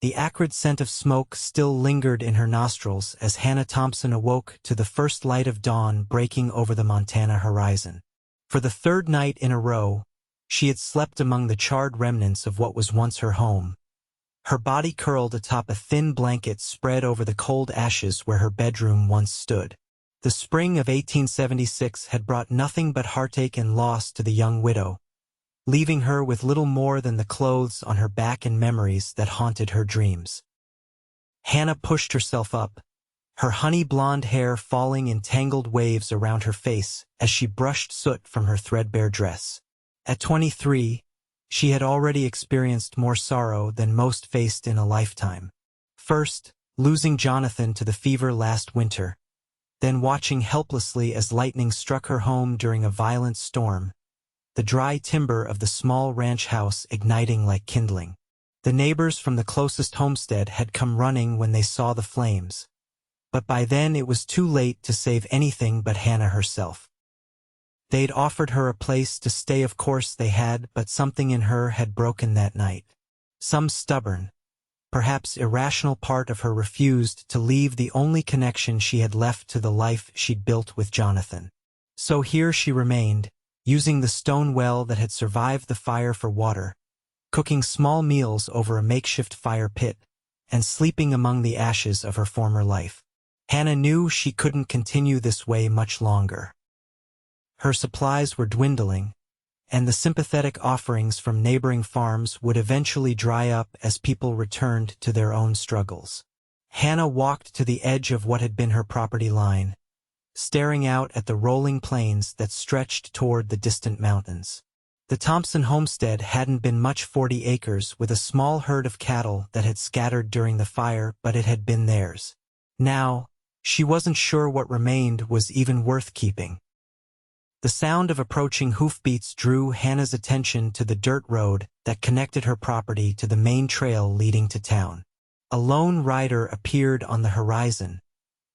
The acrid scent of smoke still lingered in her nostrils as Hannah Thompson awoke to the first light of dawn breaking over the Montana horizon. For the third night in a row, she had slept among the charred remnants of what was once her home. Her body curled atop a thin blanket spread over the cold ashes where her bedroom once stood. The spring of 1876 had brought nothing but heartache and loss to the young widow, leaving her with little more than the clothes on her back and memories that haunted her dreams. Hannah pushed herself up, her honey blonde hair falling in tangled waves around her face as she brushed soot from her threadbare dress. At 23, she had already experienced more sorrow than most faced in a lifetime. First, losing Jonathan to the fever last winter, then watching helplessly as lightning struck her home during a violent storm, the dry timber of the small ranch house igniting like kindling. The neighbors from the closest homestead had come running when they saw the flames, but by then it was too late to save anything but Hannah herself. They'd offered her a place to stay, of course they had, but something in her had broken that night. Some stubborn, perhaps irrational part of her refused to leave the only connection she had left to the life she'd built with Jonathan. So here she remained, using the stone well that had survived the fire for water, cooking small meals over a makeshift fire pit, and sleeping among the ashes of her former life. Hannah knew she couldn't continue this way much longer. Her supplies were dwindling, and the sympathetic offerings from neighboring farms would eventually dry up as people returned to their own struggles. Hannah walked to the edge of what had been her property line, staring out at the rolling plains that stretched toward the distant mountains. The Thompson homestead hadn't been much, 40 acres with a small herd of cattle that had scattered during the fire, but it had been theirs. Now, she wasn't sure what remained was even worth keeping. The sound of approaching hoofbeats drew Hannah's attention to the dirt road that connected her property to the main trail leading to town. A lone rider appeared on the horizon,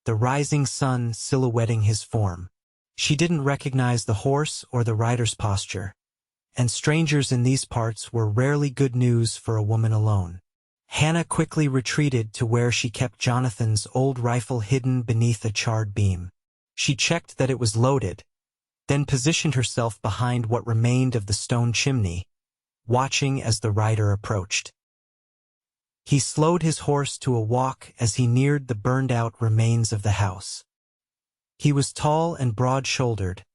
the rising sun silhouetting his form. She didn't recognize the horse or the rider's posture, and strangers in these parts were rarely good news for a woman alone. Hannah quickly retreated to where she kept Jonathan's old rifle hidden beneath a charred beam. She checked that it was loaded, then positioned herself behind what remained of the stone chimney, watching as the rider approached. He slowed his horse to a walk as he neared the burned-out remains of the house. He was tall and broad-shouldered,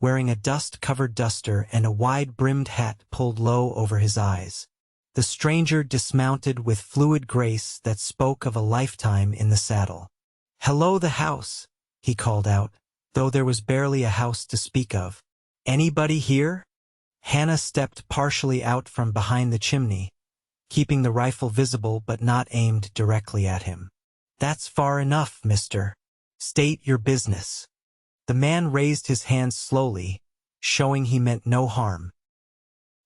wearing a dust-covered duster and a wide-brimmed hat pulled low over his eyes. The stranger dismounted with fluid grace that spoke of a lifetime in the saddle. "Hello, the house," he called out, though there was barely a house to speak of. "Anybody here?" Hannah stepped partially out from behind the chimney, keeping the rifle visible but not aimed directly at him. "That's far enough, mister. State your business." The man raised his hands slowly, showing he meant no harm.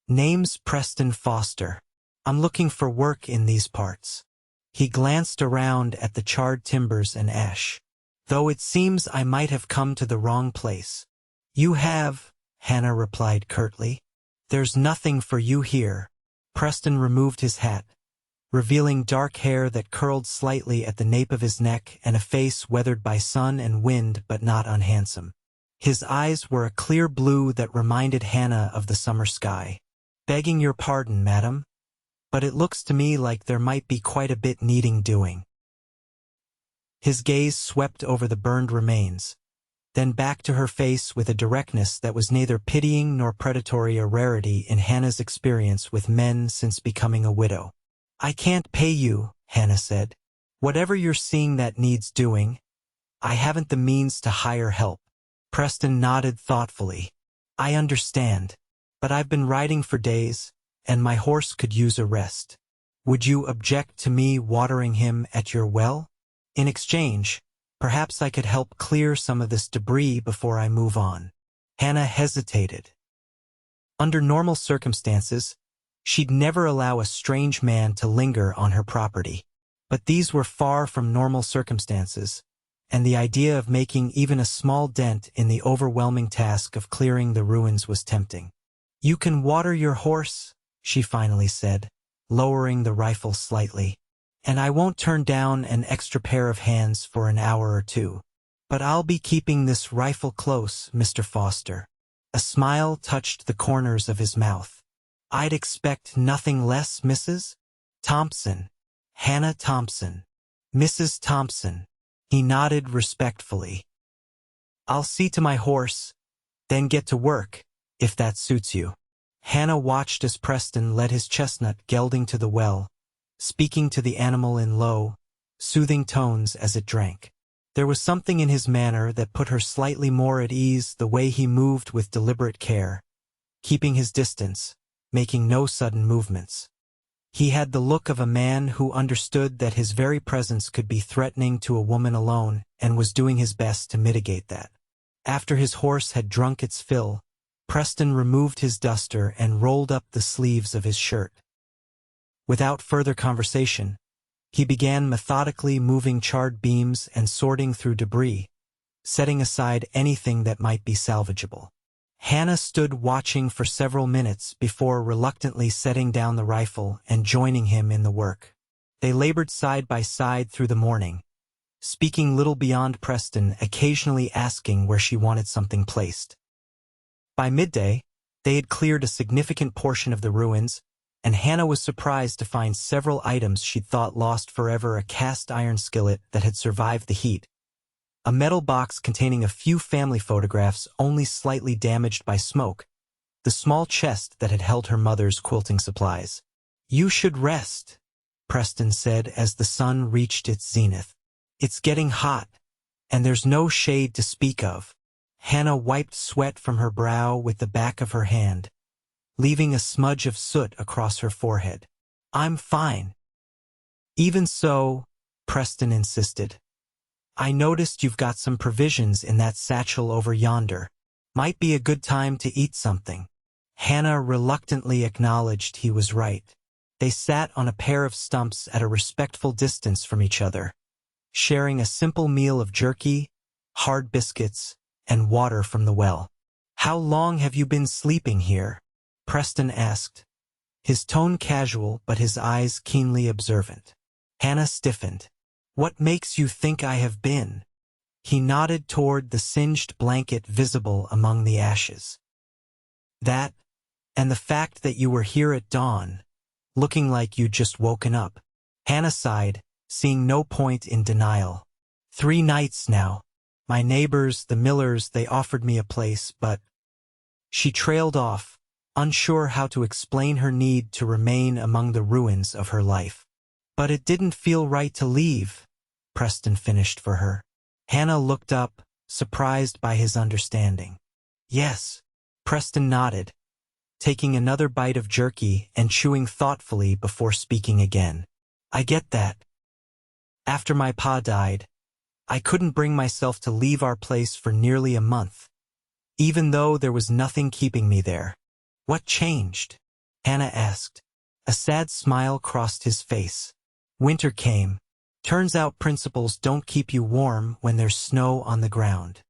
"Name's Preston Foster. I'm looking for work in these parts." He glanced around at the charred timbers and ash. "Though it seems I might have come to the wrong place." "You have," Hannah replied curtly. "There's nothing for you here." Preston removed his hat, revealing dark hair that curled slightly at the nape of his neck and a face weathered by sun and wind but not unhandsome. His eyes were a clear blue that reminded Hannah of the summer sky. "Begging your pardon, madam, but it looks to me like there might be quite a bit needing doing." His gaze swept over the burned remains, then back to her face with a directness that was neither pitying nor predatory, a rarity in Hannah's experience with men since becoming a widow. "I can't pay you," Hannah said. "Whatever you're seeing that needs doing, I haven't the means to hire help." Preston nodded thoughtfully. "I understand, but I've been riding for days, and my horse could use a rest. Would you object to me watering him at your well? In exchange, perhaps I could help clear some of this debris before I move on." Hannah hesitated. Under normal circumstances, she'd never allow a strange man to linger on her property. But these were far from normal circumstances, and the idea of making even a small dent in the overwhelming task of clearing the ruins was tempting. "You can water your horse," she finally said, lowering the rifle slightly. And I won't turn down an extra pair of hands for an hour or two. But I'll be keeping this rifle close, Mr. Foster. A smile touched the corners of his mouth. I'd expect nothing less, Mrs. Thompson. Hannah Thompson. Mrs. Thompson. He nodded respectfully. I'll see to my horse, then get to work, if that suits you. Hannah watched as Preston led his chestnut gelding to the well, speaking to the animal in low, soothing tones as it drank. There was something in his manner that put her slightly more at ease, the way he moved with deliberate care, keeping his distance, making no sudden movements. He had the look of a man who understood that his very presence could be threatening to a woman alone and was doing his best to mitigate that. After his horse had drunk its fill, Preston removed his duster and rolled up the sleeves of his shirt. Without further conversation, he began methodically moving charred beams and sorting through debris, setting aside anything that might be salvageable. Hannah stood watching for several minutes before reluctantly setting down the rifle and joining him in the work. They labored side by side through the morning, speaking little beyond Preston, occasionally asking where she wanted something placed. By midday, they had cleared a significant portion of the ruins, and Hannah was surprised to find several items she'd thought lost forever: a cast iron skillet that had survived the heat, a metal box containing a few family photographs only slightly damaged by smoke, the small chest that had held her mother's quilting supplies. "You should rest," Preston said as the sun reached its zenith. "It's getting hot, and there's no shade to speak of." Hannah wiped sweat from her brow with the back of her hand, leaving a smudge of soot across her forehead. "I'm fine." "Even so," Preston insisted, "I noticed you've got some provisions in that satchel over yonder. Might be a good time to eat something." Hannah reluctantly acknowledged he was right. They sat on a pair of stumps at a respectful distance from each other, sharing a simple meal of jerky, hard biscuits, and water from the well. "How long have you been sleeping here?" Preston asked, his tone casual but his eyes keenly observant. Hannah stiffened. "What makes you think I have been?" He nodded toward the singed blanket visible among the ashes. "That, and the fact that you were here at dawn, looking like you'd just woken up." Hannah sighed, seeing no point in denial. 3 nights now. My neighbors, the Millers, they offered me a place, but..." She trailed off, unsure how to explain her need to remain among the ruins of her life. "But it didn't feel right to leave," Preston finished for her. Hannah looked up, surprised by his understanding. "Yes," Preston nodded, taking another bite of jerky and chewing thoughtfully before speaking again. "I get that. After my pa died, I couldn't bring myself to leave our place for nearly a month, even though there was nothing keeping me there." "What changed?" Hannah asked. A sad smile crossed his face. "Winter came. Turns out principles don't keep you warm when there's snow on the ground."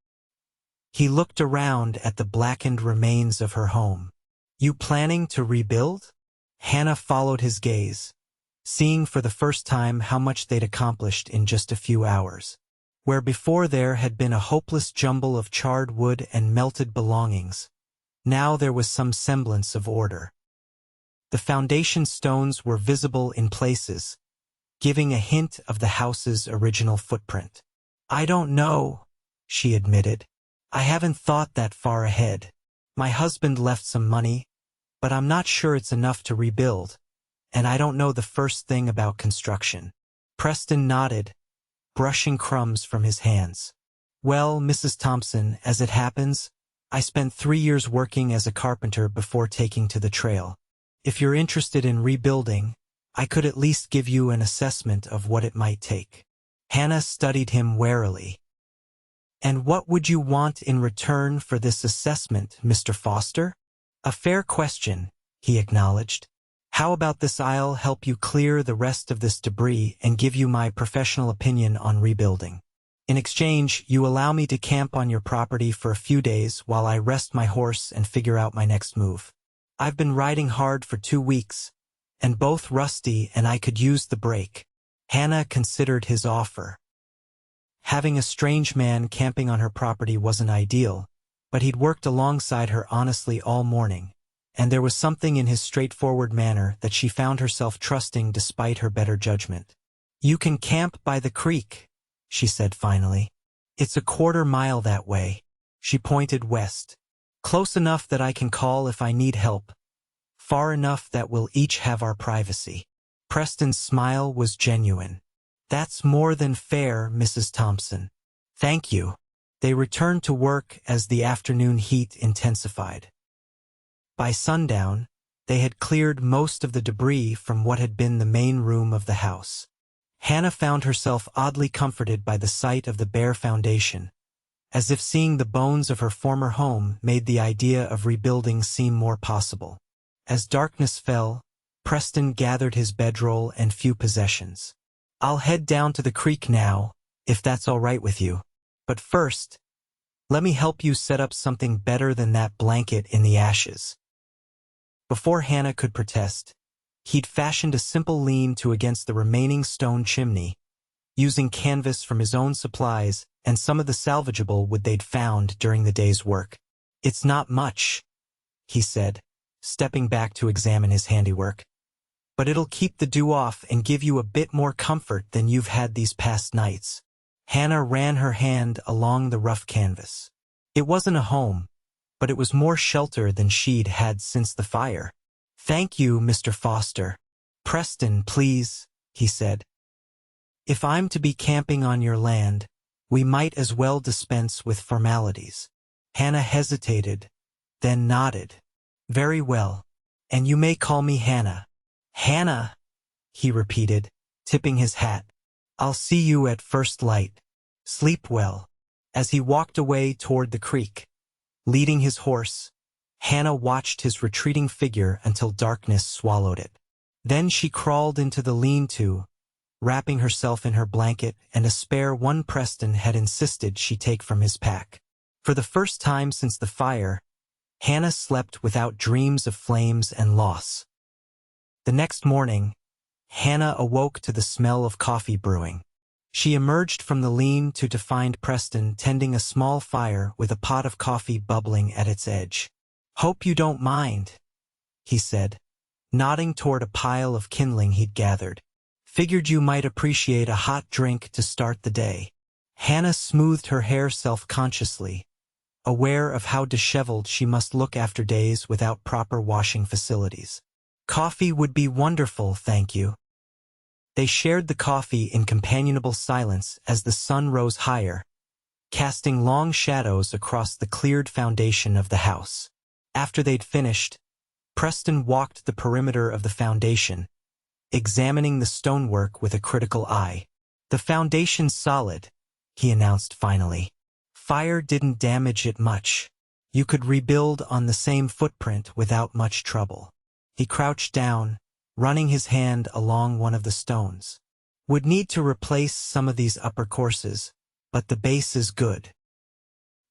He looked around at the blackened remains of her home. "You planning to rebuild?" Hannah followed his gaze, seeing for the first time how much they'd accomplished in just a few hours. Where before there had been a hopeless jumble of charred wood and melted belongings, now there was some semblance of order. The foundation stones were visible in places, giving a hint of the house's original footprint. "I don't know," she admitted. "I haven't thought that far ahead. My husband left some money, but I'm not sure it's enough to rebuild, and I don't know the first thing about construction." Preston nodded, brushing crumbs from his hands. "Well, Mrs. Thompson, as it happens, I spent 3 years working as a carpenter before taking to the trail. If you're interested in rebuilding, I could at least give you an assessment of what it might take." Hannah studied him warily. "And what would you want in return for this assessment, Mr. Foster?" "A fair question," he acknowledged. "How about this? I'll help you clear the rest of this debris and give you my professional opinion on rebuilding. In exchange, you allow me to camp on your property for a few days while I rest my horse and figure out my next move. I've been riding hard for 2 weeks, and both rusty and I could use the break." Hannah considered his offer. Having a strange man camping on her property wasn't ideal, but he'd worked alongside her honestly all morning, and there was something in his straightforward manner that she found herself trusting despite her better judgment. "You can camp by the creek," she said finally. "It's a quarter-mile that way." She pointed west. "Close enough that I can call if I need help. Far enough that we'll each have our privacy." Preston's smile was genuine. "That's more than fair, Mrs. Thompson. Thank you." They returned to work as the afternoon heat intensified. By sundown, they had cleared most of the debris from what had been the main room of the house. Hannah found herself oddly comforted by the sight of the bare foundation, as if seeing the bones of her former home made the idea of rebuilding seem more possible. As darkness fell, Preston gathered his bedroll and few possessions. "I'll head down to the creek now, if that's all right with you. But first, let me help you set up something better than that blanket in the ashes." Before Hannah could protest, he'd fashioned a simple lean-to against the remaining stone chimney, using canvas from his own supplies and some of the salvageable wood they'd found during the day's work. "It's not much," he said, stepping back to examine his handiwork. "But it'll keep the dew off and give you a bit more comfort than you've had these past nights." Hannah ran her hand along the rough canvas. It wasn't a home, but it was more shelter than she'd had since the fire. "Thank you, Mr. Foster." "Preston, please," he said. "If I'm to be camping on your land, we might as well dispense with formalities." Hannah hesitated, then nodded. "Very well. And you may call me Hannah." "Hannah," he repeated, tipping his hat. "I'll see you at first light. Sleep well." As he walked away toward the creek, leading his horse, Hannah watched his retreating figure until darkness swallowed it. Then she crawled into the lean-to, wrapping herself in her blanket and a spare one Preston had insisted she take from his pack. For the first time since the fire, Hannah slept without dreams of flames and loss. The next morning, Hannah awoke to the smell of coffee brewing. She emerged from the lean-to find Preston tending a small fire with a pot of coffee bubbling at its edge. "Hope you don't mind," he said, nodding toward a pile of kindling he'd gathered. "Figured you might appreciate a hot drink to start the day." Hannah smoothed her hair self-consciously, aware of how disheveled she must look after days without proper washing facilities. "Coffee would be wonderful, thank you." They shared the coffee in companionable silence as the sun rose higher, casting long shadows across the cleared foundation of the house. After they'd finished, Preston walked the perimeter of the foundation, examining the stonework with a critical eye. "The foundation's solid," he announced finally. "Fire didn't damage it much. You could rebuild on the same footprint without much trouble." He crouched down, running his hand along one of the stones. "Would need to replace some of these upper courses, but the base is good."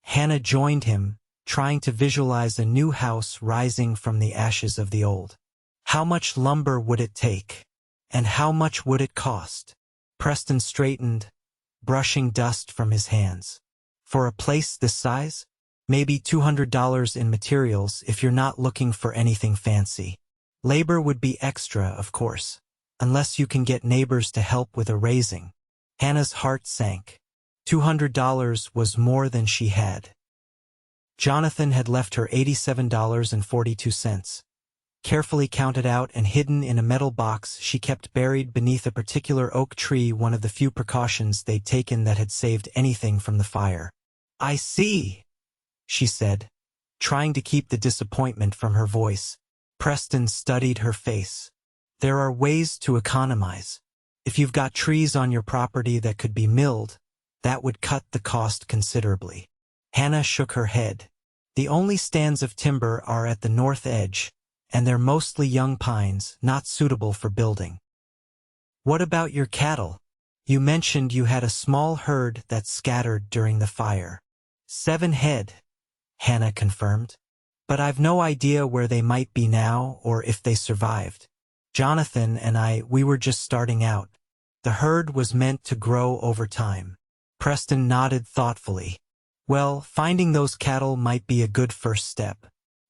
Hannah joined him, trying to visualize a new house rising from the ashes of the old. How much lumber would it take? And how much would it cost? Preston straightened, brushing dust from his hands. "For a place this size? Maybe $200 in materials if you're not looking for anything fancy. Labor would be extra, of course, unless you can get neighbors to help with a raising." Hannah's heart sank. $200 was more than she had. Jonathan had left her $87.42, carefully counted out and hidden in a metal box she kept buried beneath a particular oak tree, one of the few precautions they'd taken that had saved anything from the fire. "I see," she said, trying to keep the disappointment from her voice. Preston studied her face. "There are ways to economize. If you've got trees on your property that could be milled, that would cut the cost considerably." Hannah shook her head. "The only stands of timber are at the north edge, and they're mostly young pines, not suitable for building." "What about your cattle? You mentioned you had a small herd that scattered during the fire." "7 head," Hannah confirmed. "But I've no idea where they might be now or if they survived. Jonathan and we were just starting out. The herd was meant to grow over time. Preston nodded thoughtfully. Well, finding those cattle might be a good first step.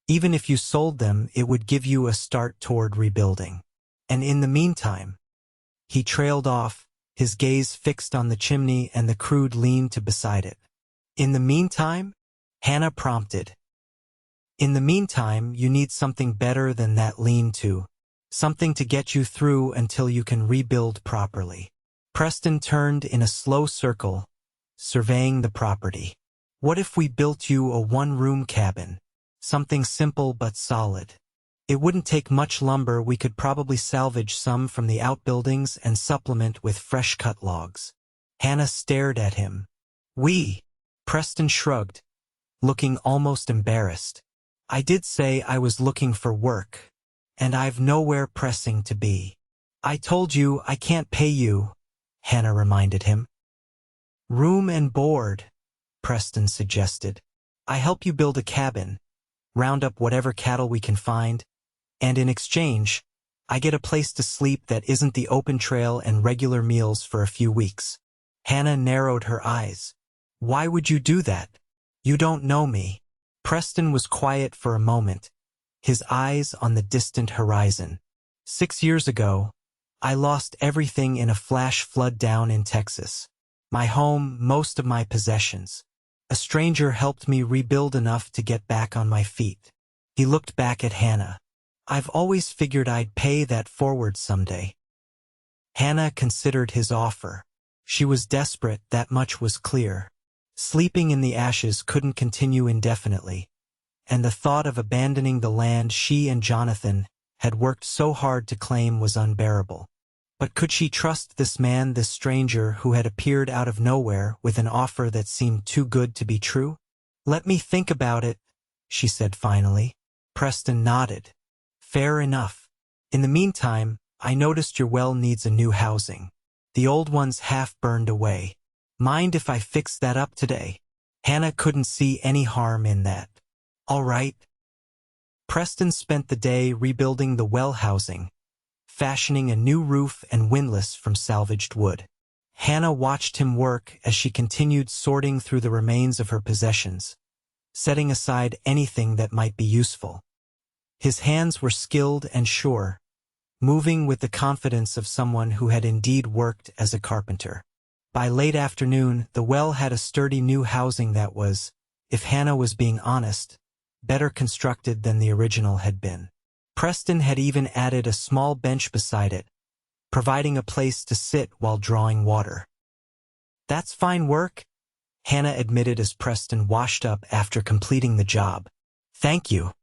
Even if you sold them, it would give you a start toward rebuilding. And in the meantime, he trailed off, his gaze fixed on the chimney and the crude lean-to beside it. In the meantime? Hannah prompted. In the meantime, you need something better than that lean-to. Something to get you through until you can rebuild properly. Preston turned in a slow circle, surveying the property. What if we built you a one-room cabin? Something simple but solid. It wouldn't take much lumber. We could probably salvage some from the outbuildings and supplement with fresh-cut logs. Hannah stared at him. Preston shrugged, looking almost embarrassed. I did say I was looking for work, and I've nowhere pressing to be. I told you I can't pay you, Hannah reminded him. Room and board, Preston suggested. I help you build a cabin, round up whatever cattle we can find, and in exchange, I get a place to sleep that isn't the open trail and regular meals for a few weeks. Hannah narrowed her eyes. Why would you do that? You don't know me. Preston was quiet for a moment, his eyes on the distant horizon. 6 years ago, I lost everything in a flash flood down in Texas. My home, most of my possessions. A stranger helped me rebuild enough to get back on my feet. He looked back at Hannah. I've always figured I'd pay that forward someday. Hannah considered his offer. She was desperate, that much was clear. Sleeping in the ashes couldn't continue indefinitely, and the thought of abandoning the land she and Jonathan had worked so hard to claim was unbearable. But could she trust this man, this stranger who had appeared out of nowhere with an offer that seemed too good to be true? Let me think about it, she said finally. Preston nodded. Fair enough. In the meantime, I noticed your well needs a new housing. The old one's half burned away. Mind if I fix that up today? Hannah couldn't see any harm in that. All right. Preston spent the day rebuilding the well housing, fashioning a new roof and windlass from salvaged wood. Hannah watched him work as she continued sorting through the remains of her possessions, setting aside anything that might be useful. His hands were skilled and sure, moving with the confidence of someone who had indeed worked as a carpenter. By late afternoon, the well had a sturdy new housing that was, if Hannah was being honest, better constructed than the original had been. Preston had even added a small bench beside it, providing a place to sit while drawing water. That's fine work, Hannah admitted as Preston washed up after completing the job. Thank you.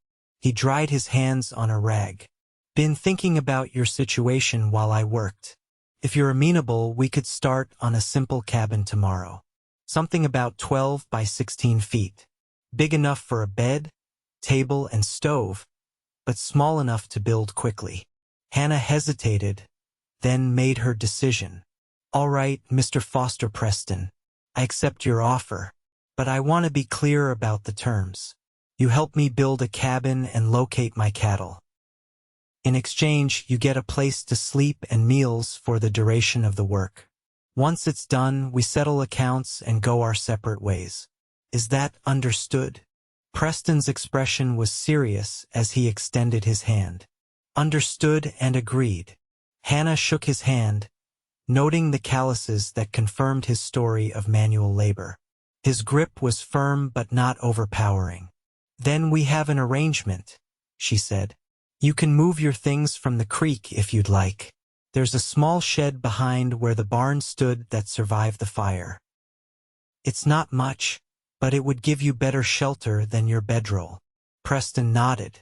He dried his hands on a rag. Been thinking about your situation while I worked. If you're amenable, we could start on a simple cabin tomorrow. Something about 12 by 16 feet. Big enough for a bed, table, and stove, but small enough to build quickly. Hannah hesitated, then made her decision. All right, Mr. Foster Preston, I accept your offer, but I want to be clear about the terms. You help me build a cabin and locate my cattle. In exchange, you get a place to sleep and meals for the duration of the work. Once it's done, we settle accounts and go our separate ways. Is that understood? Preston's expression was serious as he extended his hand. Understood and agreed. Hannah shook his hand, noting the calluses that confirmed his story of manual labor. His grip was firm but not overpowering. Then we have an arrangement, she said. You can move your things from the creek if you'd like. There's a small shed behind where the barn stood that survived the fire. It's not much, but it would give you better shelter than your bedroll. Preston nodded.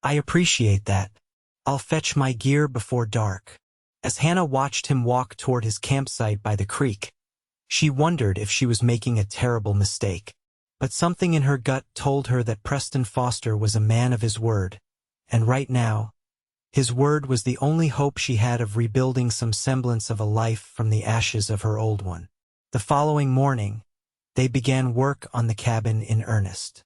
I appreciate that. I'll fetch my gear before dark. As Hannah watched him walk toward his campsite by the creek, she wondered if she was making a terrible mistake. But something in her gut told her that Preston Foster was a man of his word. And right now, his word was the only hope she had of rebuilding some semblance of a life from the ashes of her old one. The following morning, they began work on the cabin in earnest.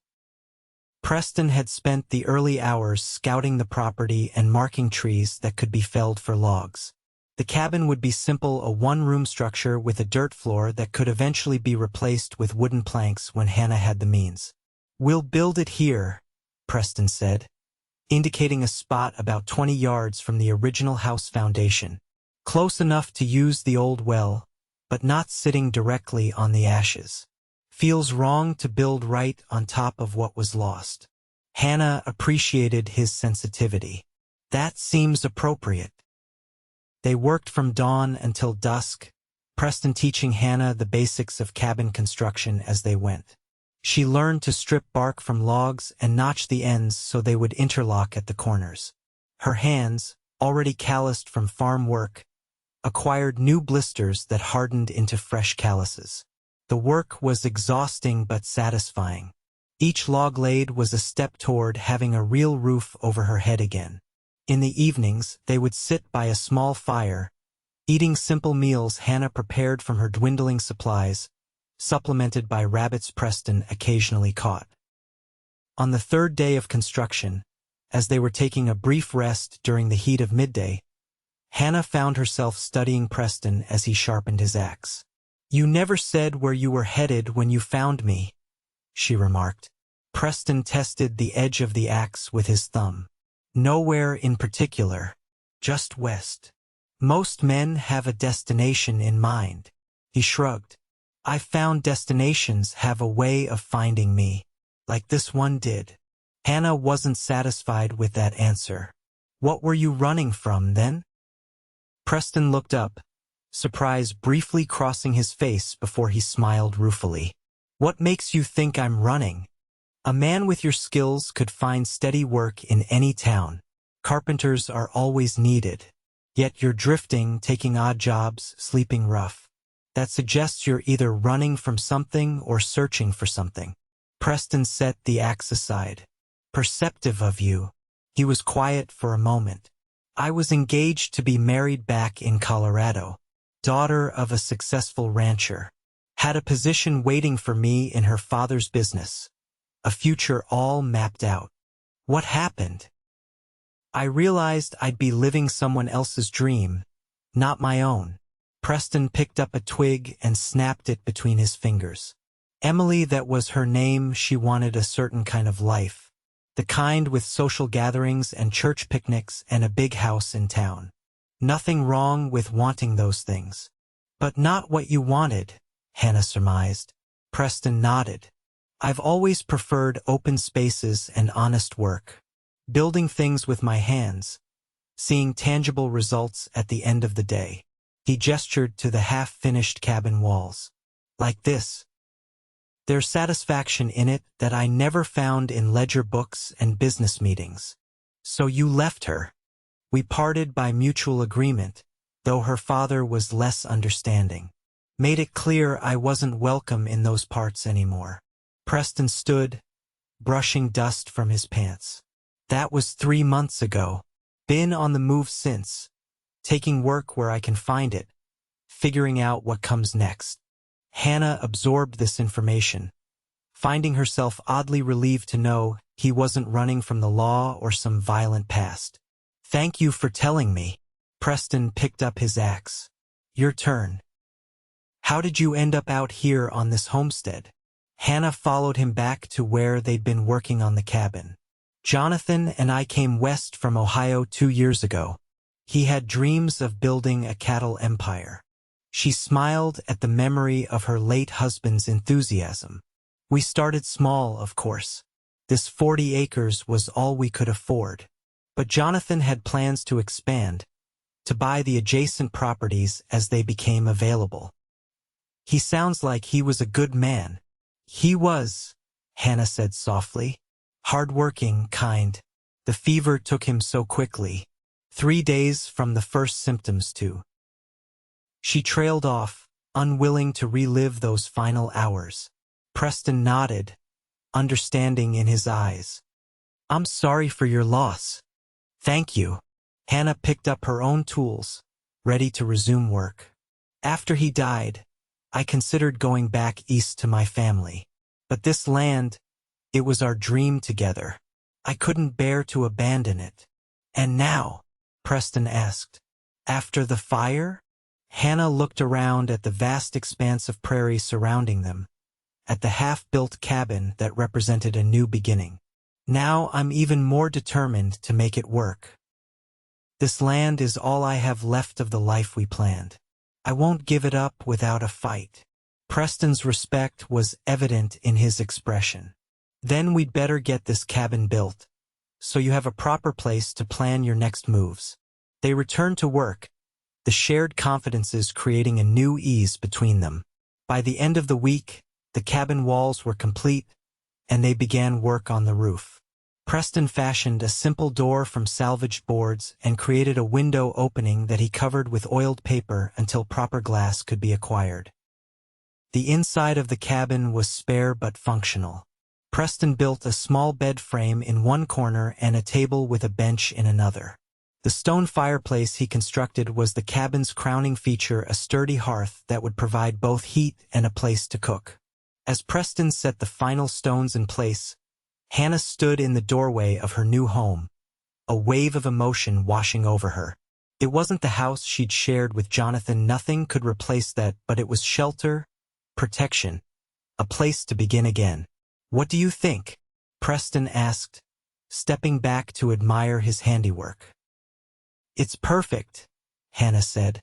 Preston had spent the early hours scouting the property and marking trees that could be felled for logs. The cabin would be simple, a one-room structure with a dirt floor that could eventually be replaced with wooden planks when Hannah had the means. "We'll build it here," Preston said, indicating a spot about 20 yards from the original house foundation, close enough to use the old well, but not sitting directly on the ashes. "Feels wrong to build right on top of what was lost." Hannah appreciated his sensitivity. "That seems appropriate." They worked from dawn until dusk, Preston teaching Hannah the basics of cabin construction as they went. She learned to strip bark from logs and notch the ends so they would interlock at the corners. Her hands, already calloused from farm work, acquired new blisters that hardened into fresh calluses. The work was exhausting but satisfying. Each log laid was a step toward having a real roof over her head again. In the evenings, they would sit by a small fire, eating simple meals Hannah prepared from her dwindling supplies, supplemented by rabbits Preston occasionally caught. On the third day of construction, as they were taking a brief rest during the heat of midday, Hannah found herself studying Preston as he sharpened his axe. "You never said where you were headed when you found me," she remarked. Preston tested the edge of the axe with his thumb. "Nowhere in particular, just west. Most men have a destination in mind." He shrugged. "I found destinations have a way of finding me, like this one did." Hannah wasn't satisfied with that answer. "What were you running from then?" Preston looked up, surprise briefly crossing his face before he smiled ruefully. "What makes you think I'm running? A man with your skills could find steady work in any town. Carpenters are always needed. Yet you're drifting, taking odd jobs, sleeping rough. That suggests you're either running from something or searching for something." Preston set the axe aside. "Perceptive of you." He was quiet for a moment. "I was engaged to be married back in Colorado. Daughter of a successful rancher. Had a position waiting for me in her father's business. A future all mapped out. What happened? I realized I'd be living someone else's dream, not my own." Preston picked up a twig and snapped it between his fingers. "Emily, that was her name. She wanted a certain kind of life. The kind with social gatherings and church picnics and a big house in town. Nothing wrong with wanting those things. But not what you wanted," Hannah surmised. Preston nodded. "I've always preferred open spaces and honest work. Building things with my hands, seeing tangible results at the end of the day." He gestured to the half-finished cabin walls. "Like this. There's satisfaction in it that I never found in ledger books and business meetings." "So you left her." "We parted by mutual agreement, though her father was less understanding. Made it clear I wasn't welcome in those parts anymore." Preston stood, brushing dust from his pants. "That was 3 months ago. Been on the move since, taking work where I can find it, figuring out what comes next." Hannah absorbed this information, finding herself oddly relieved to know he wasn't running from the law or some violent past. "Thank you for telling me." Preston picked up his axe. "Your turn. How did you end up out here on this homestead?" Hannah followed him back to where they'd been working on the cabin. "Jonathan and I came west from Ohio 2 years ago. He had dreams of building a cattle empire." She smiled at the memory of her late husband's enthusiasm. "We started small, of course. This 40 acres was all we could afford. But Jonathan had plans to expand, to buy the adjacent properties as they became available. He sounds like he was a good man." "He was," Hannah said softly. "Hard-working, kind. The fever took him so quickly. 3 days from the first symptoms to—" She trailed off, unwilling to relive those final hours. Preston nodded, understanding in his eyes. "I'm sorry for your loss." "Thank you." Hannah picked up her own tools, ready to resume work. "After he died, I considered going back east to my family. But this land, it was our dream together. I couldn't bear to abandon it." "And now?" Preston asked. After the fire? Hannah looked around at the vast expanse of prairie surrounding them, at the half-built cabin that represented a new beginning. Now I'm even more determined to make it work. This land is all I have left of the life we planned. I won't give it up without a fight. Preston's respect was evident in his expression. Then we'd better get this cabin built, so you have a proper place to plan your next moves. They returned to work, the shared confidences creating a new ease between them. By the end of the week, the cabin walls were complete, and they began work on the roof. Preston fashioned a simple door from salvaged boards and created a window opening that he covered with oiled paper until proper glass could be acquired. The inside of the cabin was spare but functional. Preston built a small bed frame in one corner and a table with a bench in another. The stone fireplace he constructed was the cabin's crowning feature, a sturdy hearth that would provide both heat and a place to cook. As Preston set the final stones in place, Hannah stood in the doorway of her new home, a wave of emotion washing over her. It wasn't the house she'd shared with Jonathan, nothing could replace that, but it was shelter, protection, a place to begin again. "What do you think?" Preston asked, stepping back to admire his handiwork. "It's perfect," Hannah said,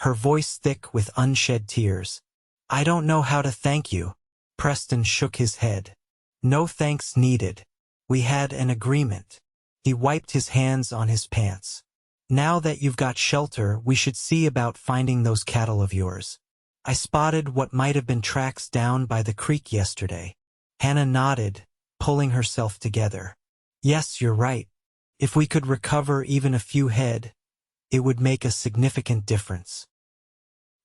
her voice thick with unshed tears. "I don't know how to thank you." Preston shook his head. "No thanks needed. We had an agreement." He wiped his hands on his pants. "Now that you've got shelter, we should see about finding those cattle of yours. I spotted what might have been tracks down by the creek yesterday." Hannah nodded, pulling herself together. "Yes, you're right. If we could recover even a few head, it would make a significant difference."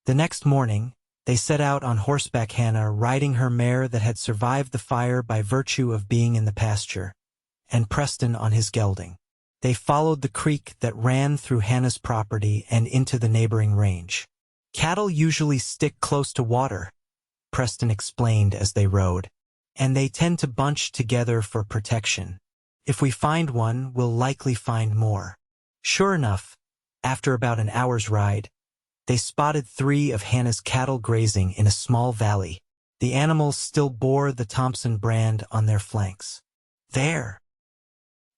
The next morning, they set out on horseback, Hannah riding her mare that had survived the fire by virtue of being in the pasture, and Preston on his gelding. They followed the creek that ran through Hannah's property and into the neighboring range. "Cattle usually stick close to water," Preston explained as they rode, "and they tend to bunch together for protection. If we find one, we'll likely find more." Sure enough, after about an hour's ride, they spotted 3 of Hannah's cattle grazing in a small valley. The animals still bore the Thompson brand on their flanks. "There!"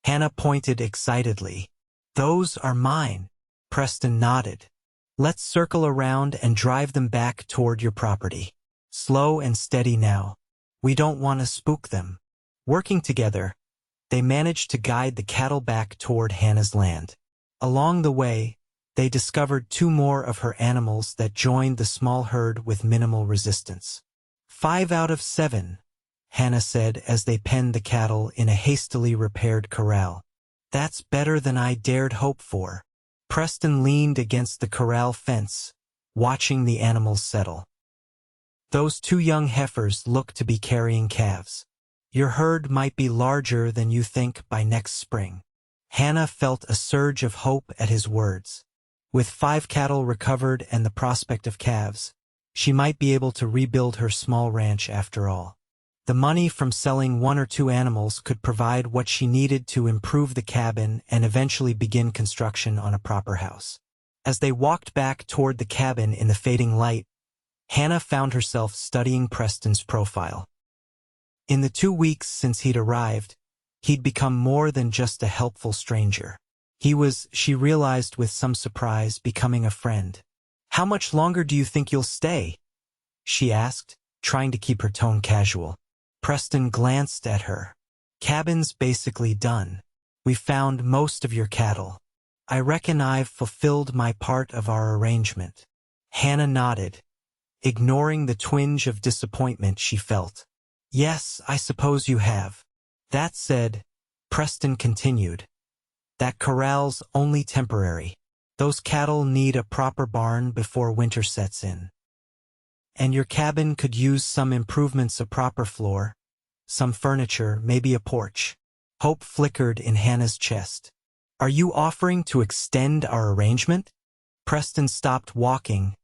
Hannah pointed excitedly. "Those are mine." Preston nodded. "Let's circle around and drive them back toward your property. Slow and steady now. We don't want to spook them." Working together, they managed to guide the cattle back toward Hannah's land. Along the way, they discovered 2 more of her animals that joined the small herd with minimal resistance. 5 out of 7, Hannah said as they penned the cattle in a hastily repaired corral. "That's better than I dared hope for." Preston leaned against the corral fence, watching the animals settle. "Those 2 young heifers look to be carrying calves. Your herd might be larger than you think by next spring." Hannah felt a surge of hope at his words. With 5 cattle recovered and the prospect of calves, she might be able to rebuild her small ranch after all. The money from selling 1 or 2 animals could provide what she needed to improve the cabin and eventually begin construction on a proper house. As they walked back toward the cabin in the fading light, Hannah found herself studying Preston's profile. In the 2 weeks since he'd arrived, he'd become more than just a helpful stranger. He was, she realized with some surprise, becoming a friend. "How much longer do you think you'll stay?" she asked, trying to keep her tone casual. Preston glanced at her. "Cabin's basically done. We found most of your cattle. I reckon I've fulfilled my part of our arrangement." Hannah nodded, ignoring the twinge of disappointment she felt. "Yes, I suppose you have." "That said," Preston continued, "that corral's only temporary. Those cattle need a proper barn before winter sets in. And your cabin could use some improvements, a proper floor, some furniture, maybe a porch." Hope flickered in Hannah's chest. "Are you offering to extend our arrangement?" Preston stopped walking,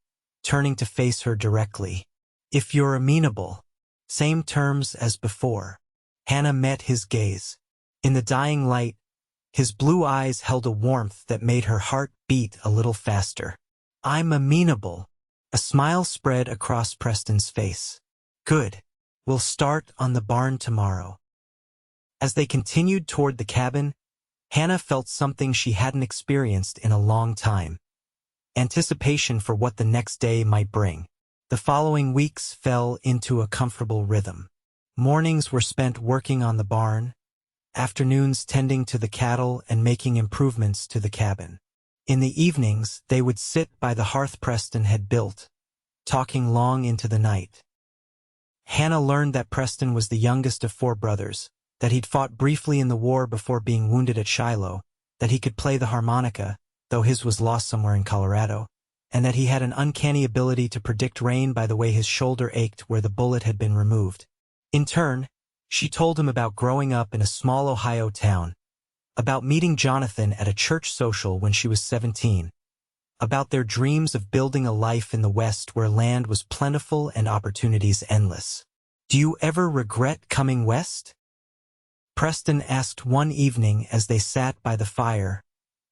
turning to face her directly. "If you're amenable. Same terms as before." Hannah met his gaze. In the dying light, His blue eyes held a warmth that made her heart beat a little faster. "I'm amenable." A smile spread across Preston's face. "Good. We'll start on the barn tomorrow." As they continued toward the cabin, Hannah felt something she hadn't experienced in a long time. Anticipation for what the next day might bring. The following weeks fell into a comfortable rhythm. Mornings were spent working on the barn, afternoons tending to the cattle and making improvements to the cabin. In the evenings, they would sit by the hearth Preston had built, talking long into the night. Hannah learned that Preston was the youngest of 4 brothers, that he'd fought briefly in the war before being wounded at Shiloh, that he could play the harmonica, though his was lost somewhere in Colorado, and that he had an uncanny ability to predict rain by the way his shoulder ached where the bullet had been removed. In turn, she told him about growing up in a small Ohio town, about meeting Jonathan at a church social when she was 17, about their dreams of building a life in the West where land was plentiful and opportunities endless. "Do you ever regret coming west?" Preston asked one evening as they sat by the fire,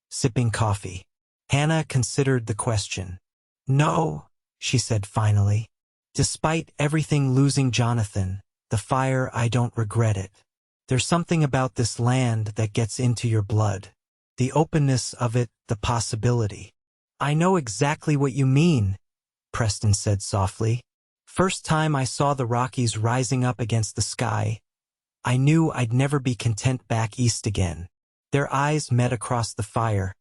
sipping coffee. Hannah considered the question. "No," she said finally. "Despite everything losing Jonathan, the fire, I don't regret it. There's something about this land that gets into your blood. The openness of it, the possibility." "I know exactly what you mean," Preston said softly. "First time I saw the Rockies rising up against the sky, I knew I'd never be content back east again." Their eyes met across the fire,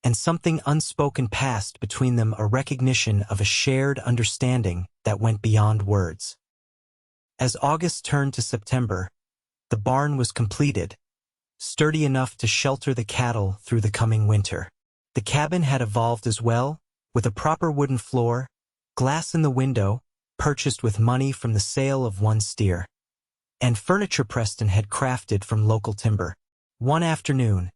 and something unspoken passed between them, a recognition of a shared understanding that went beyond words. As August turned to September, the barn was completed, sturdy enough to shelter the cattle through the coming winter. The cabin had evolved as well, with a proper wooden floor, glass in the window, purchased with money from the sale of one steer, and furniture Preston had crafted from local timber. One afternoon,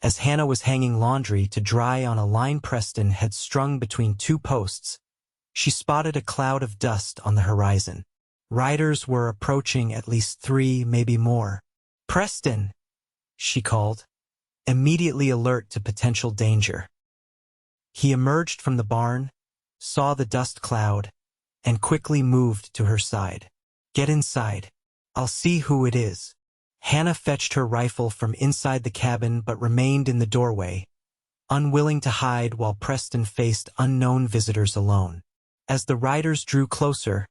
as Hannah was hanging laundry to dry on a line Preston had strung between 2 posts, she spotted a cloud of dust on the horizon. Riders were approaching, at least 3, maybe more. "Preston!" she called, immediately alert to potential danger. He emerged from the barn, saw the dust cloud, and quickly moved to her side. "Get inside. I'll see who it is." Hannah fetched her rifle from inside the cabin but remained in the doorway, unwilling to hide while Preston faced unknown visitors alone. As the riders drew closer,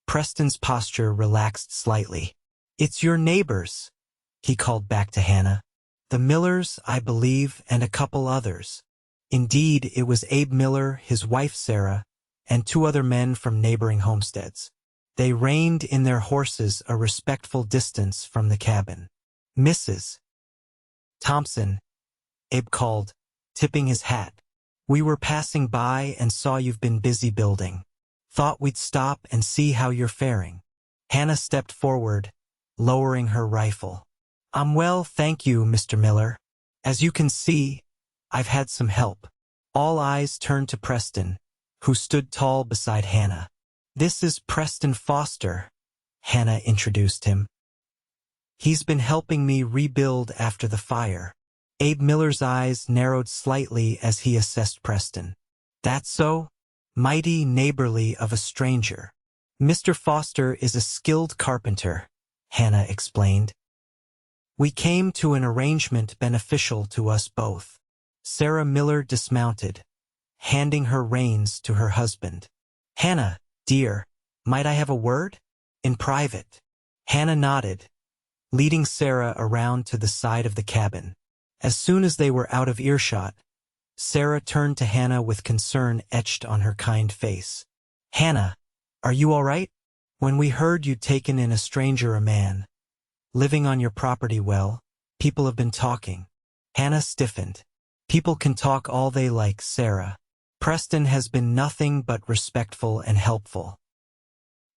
Preston's posture relaxed slightly. "It's your neighbors," he called back to Hannah. "The Millers, I believe, and a couple others." Indeed, it was Abe Miller, his wife Sarah, and 2 other men from neighboring homesteads. They reined in their horses a respectful distance from the cabin. "Mrs. Thompson," Abe called, tipping his hat. "We were passing by and saw you've been busy building. Thought we'd stop and see how you're faring." Hannah stepped forward, lowering her rifle. "I'm well, thank you, Mr. Miller. As you can see, I've had some help." All eyes turned to Preston, who stood tall beside Hannah. "This is Preston Foster," Hannah introduced him. "He's been helping me rebuild after the fire." Abe Miller's eyes narrowed slightly as he assessed Preston. "That's so? Mighty neighborly of a stranger." "Mr. Foster is a skilled carpenter," Hannah explained. "We came to an arrangement beneficial to us both." Sarah Miller dismounted, handing her reins to her husband. "Hannah, dear, might I have a word? In private." Hannah nodded, leading Sarah around to the side of the cabin. As soon as they were out of earshot, Sarah turned to Hannah with concern etched on her kind face. "Hannah, are you all right? When we heard you'd taken in a stranger, a man living on your property, well, people have been talking." Hannah stiffened. "People can talk all they like, Sarah. Preston has been nothing but respectful and helpful.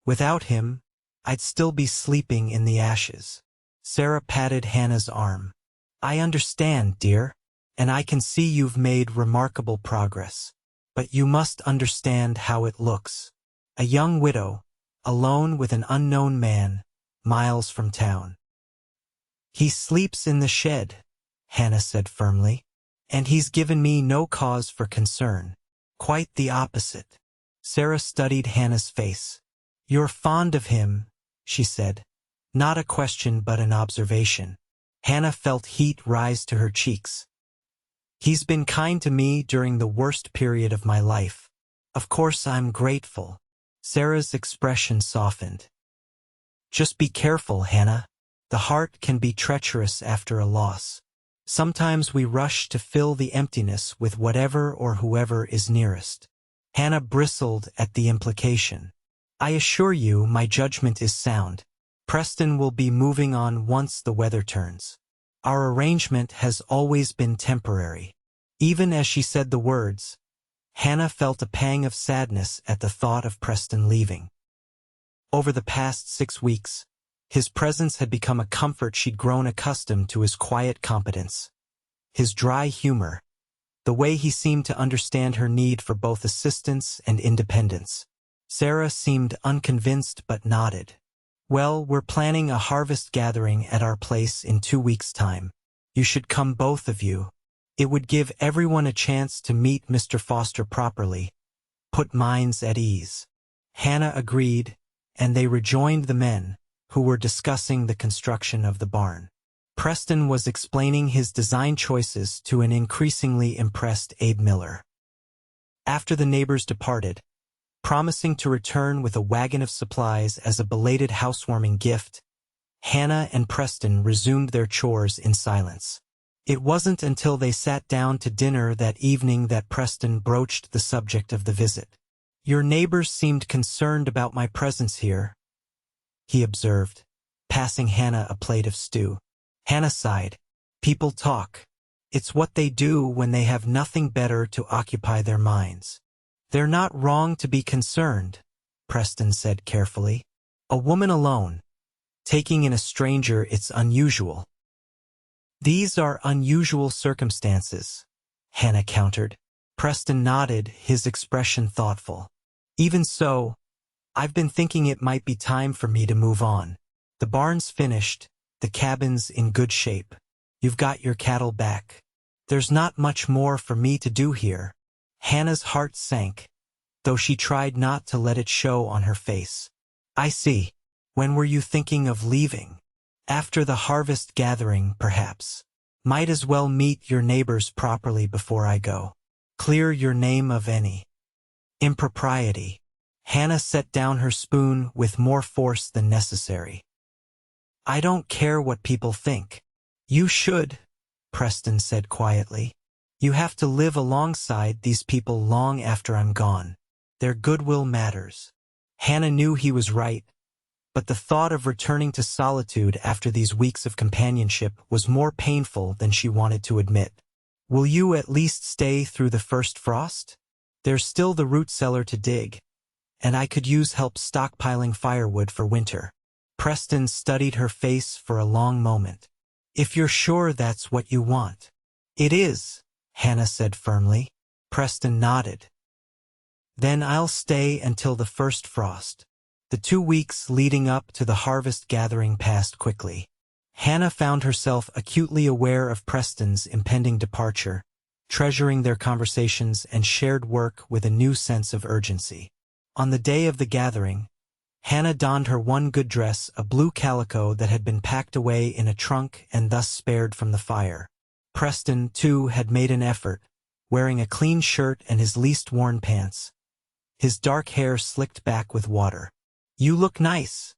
Without him, I'd still be sleeping in the ashes." Sarah patted Hannah's arm. "I understand, dear, and I can see you've made remarkable progress. But you must understand how it looks. A young widow, alone with an unknown man, miles from town. He sleeps in the shed," Hannah said firmly. And he's given me no cause for concern. Quite the opposite. Sarah studied Hannah's face. You're fond of him, she said. Not a question but an observation. Hannah felt heat rise to her cheeks. He's been kind to me during the worst period of my life. Of course I'm grateful. Sarah's expression softened. Just be careful, Hannah. The heart can be treacherous after a loss. Sometimes we rush to fill the emptiness with whatever or whoever is nearest. Hannah bristled at the implication. I assure you my judgment is sound. Preston will be moving on once the weather turns. Our arrangement has always been temporary. Even as she said the words, Hannah felt a pang of sadness at the thought of Preston leaving. Over the past 6 weeks, his presence had become a comfort. She'd grown accustomed to his quiet competence, his dry humor, the way he seemed to understand her need for both assistance and independence. Sarah seemed unconvinced but nodded. Well, we're planning a harvest gathering at our place in 2 weeks' time. You should come, both of you. It would give everyone a chance to meet Mr. Foster properly, put minds at ease. Hannah agreed, and they rejoined the men, who were discussing the construction of the barn. Preston was explaining his design choices to an increasingly impressed Abe Miller. After the neighbors departed, promising to return with a wagon of supplies as a belated housewarming gift, Hannah and Preston resumed their chores in silence. It wasn't until they sat down to dinner that evening that Preston broached the subject of the visit. Your neighbors seemed concerned about my presence here, he observed, passing Hannah a plate of stew. Hannah sighed. People talk. It's what they do when they have nothing better to occupy their minds. They're not wrong to be concerned, Preston said carefully. A woman alone, taking in a stranger, it's unusual. These are unusual circumstances, Hannah countered. Preston nodded, his expression thoughtful. Even so, I've been thinking it might be time for me to move on. The barn's finished, the cabin's in good shape. You've got your cattle back. There's not much more for me to do here. Hannah's heart sank, though she tried not to let it show on her face. I see. When were you thinking of leaving? After the harvest gathering, perhaps. Might as well meet your neighbors properly before I go. Clear your name of any impropriety. Hannah set down her spoon with more force than necessary. I don't care what people think. You should, Preston said quietly. You have to live alongside these people long after I'm gone. Their goodwill matters. Hannah knew he was right, but the thought of returning to solitude after these weeks of companionship was more painful than she wanted to admit. Will you at least stay through the first frost? There's still the root cellar to dig, and I could use help stockpiling firewood for winter. Preston studied her face for a long moment. If you're sure that's what you want. It is, Hannah said firmly. Preston nodded. Then I'll stay until the first frost. The 2 weeks leading up to the harvest gathering passed quickly. Hannah found herself acutely aware of Preston's impending departure, treasuring their conversations and shared work with a new sense of urgency. On the day of the gathering, Hannah donned her one good dress, a blue calico that had been packed away in a trunk and thus spared from the fire. Preston, too, had made an effort, wearing a clean shirt and his least worn pants, his dark hair slicked back with water. You look nice,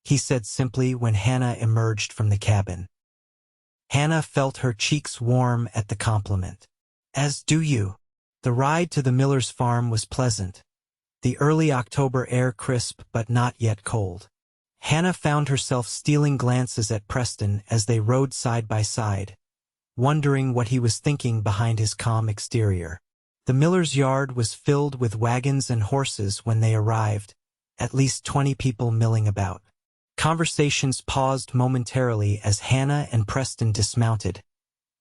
he said simply when Hannah emerged from the cabin. Hannah felt her cheeks warm at the compliment. As do you. The ride to the miller's farm was pleasant, the early October air crisp but not yet cold. Hannah found herself stealing glances at Preston as they rode side by side, wondering what he was thinking behind his calm exterior. The miller's yard was filled with wagons and horses when they arrived, at least 20 people milling about. Conversations paused momentarily as Hannah and Preston dismounted,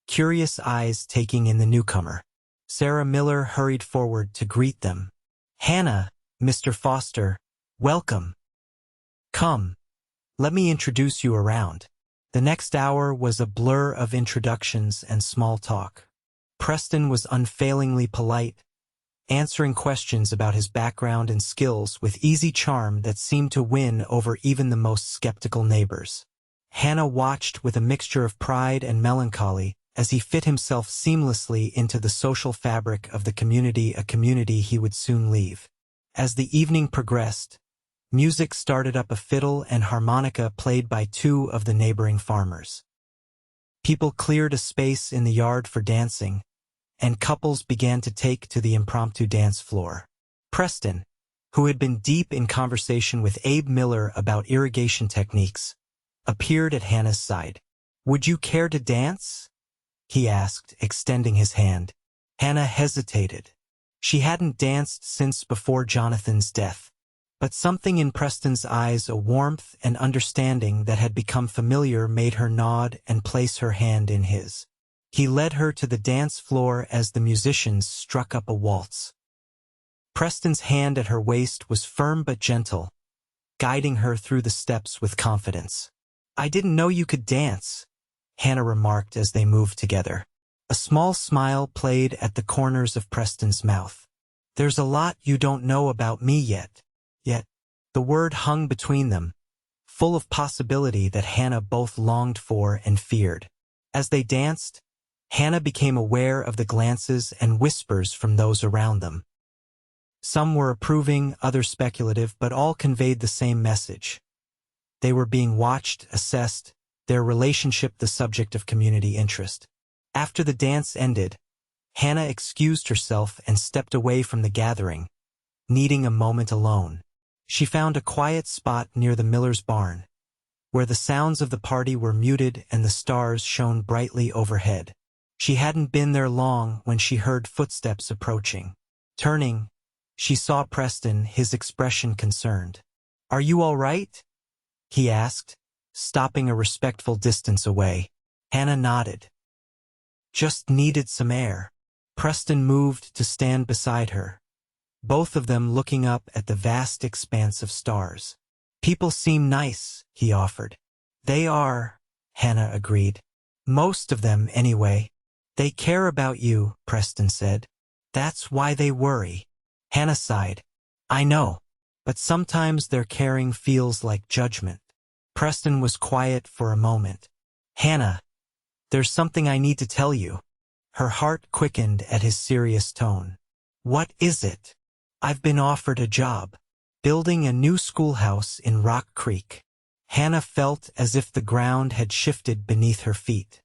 curious eyes taking in the newcomer. Sarah Miller hurried forward to greet them. Hannah, Mr. Foster, welcome. Come, let me introduce you around. The next hour was a blur of introductions and small talk. Preston was unfailingly polite, answering questions about his background and skills with easy charm that seemed to win over even the most skeptical neighbors. Hannah watched with a mixture of pride and melancholy as he fit himself seamlessly into the social fabric of the community, a community he would soon leave. As the evening progressed, music started up, a fiddle and harmonica played by two of the neighboring farmers. People cleared a space in the yard for dancing, and couples began to take to the impromptu dance floor. Preston, who had been deep in conversation with Abe Miller about irrigation techniques, appeared at Hannah's side. "Would you care to dance?" he asked, extending his hand. Hannah hesitated. She hadn't danced since before Jonathan's death. But something in Preston's eyes, a warmth and understanding that had become familiar, made her nod and place her hand in his. He led her to the dance floor as the musicians struck up a waltz. Preston's hand at her waist was firm but gentle, guiding her through the steps with confidence. "I didn't know you could dance," Hannah remarked as they moved together. A small smile played at the corners of Preston's mouth. "There's a lot you don't know about me yet." Yet, the word hung between them, full of possibility that Hannah both longed for and feared. As they danced, Hannah became aware of the glances and whispers from those around them. Some were approving, others speculative, but all conveyed the same message. They were being watched, assessed, their relationship the subject of community interest. After the dance ended, Hannah excused herself and stepped away from the gathering, needing a moment alone. She found a quiet spot near the miller's barn, where the sounds of the party were muted and the stars shone brightly overhead. She hadn't been there long when she heard footsteps approaching. Turning, she saw Preston, his expression concerned. "Are you all right?" he asked, stopping a respectful distance away. Hannah nodded. "Just needed some air." Preston moved to stand beside her, both of them looking up at the vast expanse of stars. "People seem nice," he offered. "They are," Hannah agreed. "Most of them, anyway." "They care about you," Preston said. "That's why they worry." Hannah sighed. "I know, but sometimes their caring feels like judgment." Preston was quiet for a moment. "Hannah, there's something I need to tell you." Her heart quickened at his serious tone. "What is it?" "I've been offered a job, building a new schoolhouse in Rock Creek." Hannah felt as if the ground had shifted beneath her feet.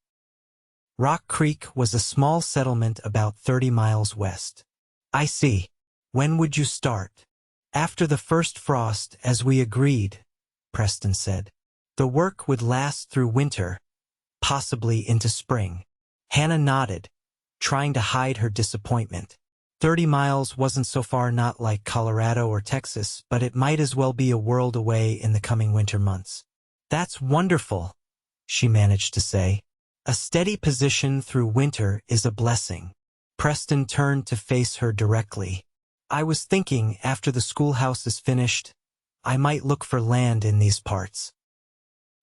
Rock Creek was a small settlement about 30 miles west. "I see. When would you start?" "After the first frost, as we agreed," Preston said. "The work would last through winter, possibly into spring." Hannah nodded, trying to hide her disappointment. 30 miles wasn't so far, not like Colorado or Texas, but it might as well be a world away in the coming winter months. "That's wonderful," she managed to say. "A steady position through winter is a blessing." Preston turned to face her directly. "I was thinking after the schoolhouse is finished, I might look for land in these parts.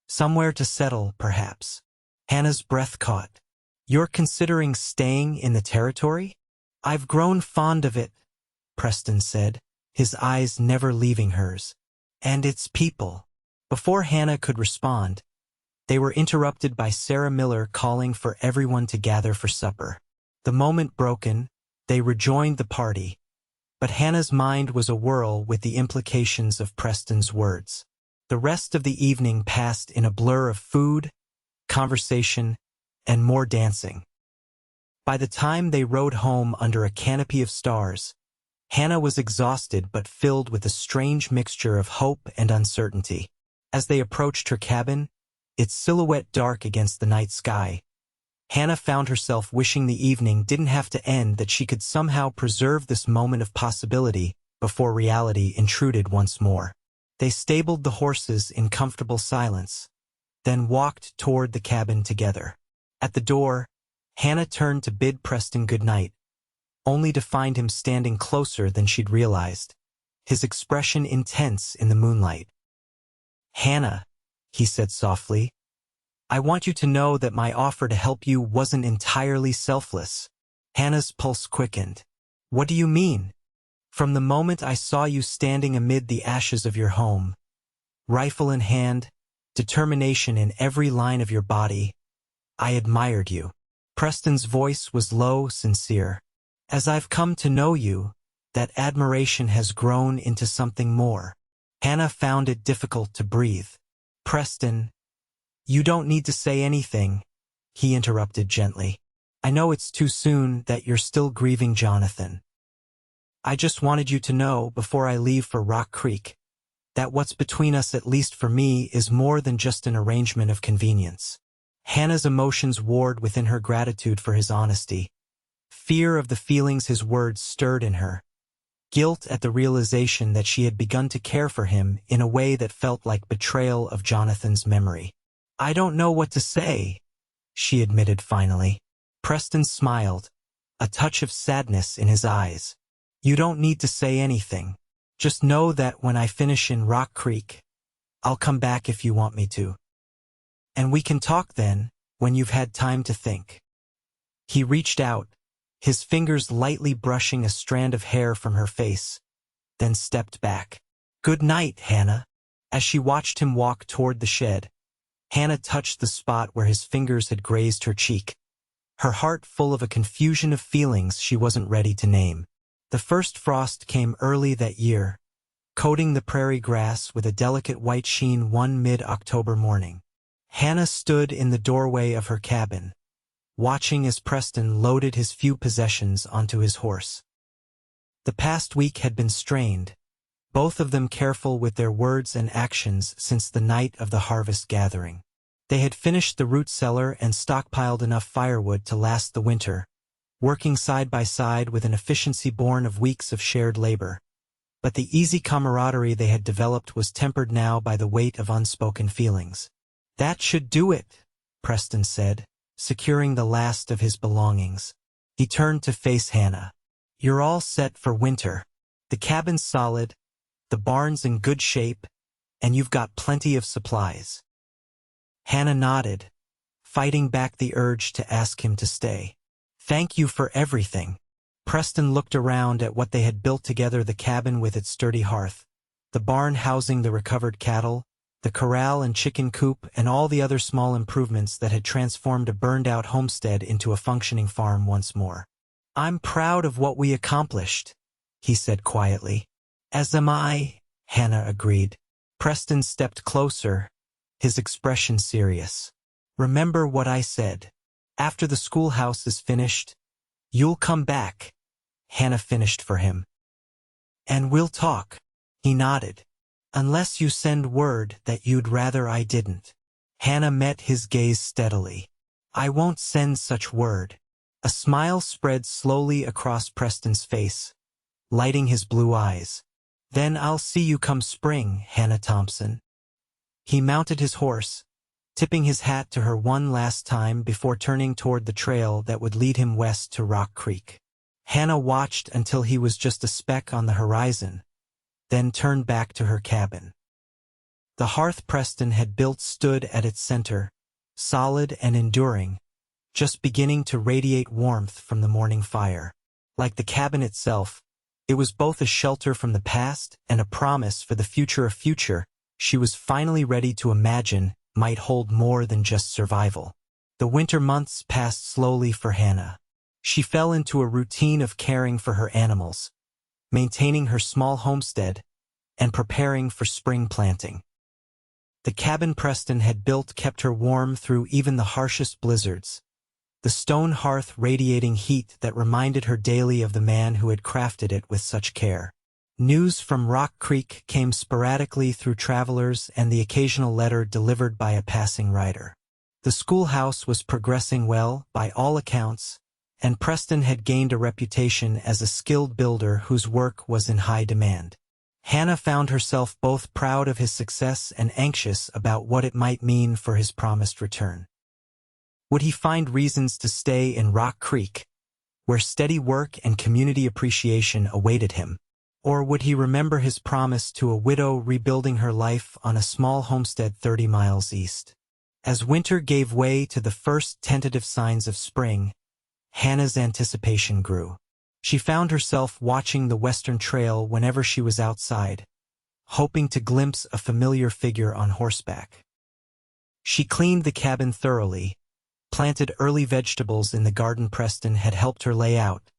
Somewhere to settle, perhaps." Hannah's breath caught. "You're considering staying in the territory?" "I've grown fond of it," Preston said, his eyes never leaving hers. "And its people." Before Hannah could respond, they were interrupted by Sarah Miller calling for everyone to gather for supper. The moment broken, they rejoined the party, but Hannah's mind was a whirl with the implications of Preston's words. The rest of the evening passed in a blur of food, conversation, and more dancing. By the time they rode home under a canopy of stars, Hannah was exhausted but filled with a strange mixture of hope and uncertainty. As they approached her cabin, its silhouette dark against the night sky, Hannah found herself wishing the evening didn't have to end, that she could somehow preserve this moment of possibility before reality intruded once more. They stabled the horses in comfortable silence, then walked toward the cabin together. At the door, Hannah turned to bid Preston good night, only to find him standing closer than she'd realized, his expression intense in the moonlight. "Hannah," he said softly, I want you to know that my offer to help you wasn't entirely selfless. Hannah's pulse quickened. What do you mean? From the moment I saw you standing amid the ashes of your home, rifle in hand, determination in every line of your body, I admired you. Preston's voice was low, sincere. As I've come to know you, that admiration has grown into something more. Hannah found it difficult to breathe. Preston, you don't need to say anything, he interrupted gently. I know it's too soon, that you're still grieving Jonathan. I just wanted you to know, before I leave for Rock Creek, that what's between us, at least for me, is more than just an arrangement of convenience. Hannah's emotions warred within her gratitude for his honesty, fear of the feelings his words stirred in her, guilt at the realization that she had begun to care for him in a way that felt like betrayal of Jonathan's memory. I don't know what to say, she admitted finally. Preston smiled, a touch of sadness in his eyes. You don't need to say anything. Just know that when I finish in Rock Creek, I'll come back if you want me to. And we can talk then, when you've had time to think. He reached out, his fingers lightly brushing a strand of hair from her face, then stepped back. Good night, Hannah. As she watched him walk toward the shed, Hannah touched the spot where his fingers had grazed her cheek, her heart full of a confusion of feelings she wasn't ready to name. The first frost came early that year, coating the prairie grass with a delicate white sheen one mid-October morning. Hannah stood in the doorway of her cabin, watching as Preston loaded his few possessions onto his horse. The past week had been strained, both of them careful with their words and actions since the night of the harvest gathering. They had finished the root cellar and stockpiled enough firewood to last the winter, working side by side with an efficiency born of weeks of shared labor. But the easy camaraderie they had developed was tempered now by the weight of unspoken feelings. That should do it, Preston said, securing the last of his belongings. He turned to face Hannah. You're all set for winter. The cabin's solid, the barn's in good shape, and you've got plenty of supplies. Hannah nodded, fighting back the urge to ask him to stay. Thank you for everything. Preston looked around at what they had built together, the cabin with its sturdy hearth, the barn housing the recovered cattle, the corral and chicken coop, and all the other small improvements that had transformed a burned-out homestead into a functioning farm once more. I'm proud of what we accomplished, he said quietly. As am I, Hannah agreed. Preston stepped closer, his expression serious. Remember what I said. After the schoolhouse is finished, you'll come back, Hannah finished for him. And we'll talk. He nodded. Unless you send word that you'd rather I didn't. Hannah met his gaze steadily. I won't send such word. A smile spread slowly across Preston's face, lighting his blue eyes. Then I'll see you come spring, Hannah Thompson. He mounted his horse, tipping his hat to her one last time before turning toward the trail that would lead him west to Rock Creek. Hannah watched until he was just a speck on the horizon, then turned back to her cabin. The hearth Preston had built stood at its center, solid and enduring, just beginning to radiate warmth from the morning fire. Like the cabin itself, it was both a shelter from the past and a promise for the future she was finally ready to imagine might hold more than just survival. The winter months passed slowly for Hannah. She fell into a routine of caring for her animals, maintaining her small homestead, and preparing for spring planting. The cabin Preston had built kept her warm through even the harshest blizzards, the stone hearth radiating heat that reminded her daily of the man who had crafted it with such care. News from Rock Creek came sporadically through travelers and the occasional letter delivered by a passing rider. The schoolhouse was progressing well, by all accounts, and Preston had gained a reputation as a skilled builder whose work was in high demand. Hannah found herself both proud of his success and anxious about what it might mean for his promised return. Would he find reasons to stay in Rock Creek, where steady work and community appreciation awaited him? Or would he remember his promise to a widow rebuilding her life on a small homestead 30 miles east? As winter gave way to the first tentative signs of spring, Hannah's anticipation grew. She found herself watching the western trail whenever she was outside, hoping to glimpse a familiar figure on horseback. She cleaned the cabin thoroughly, planted early vegetables in the garden Preston had helped her lay out,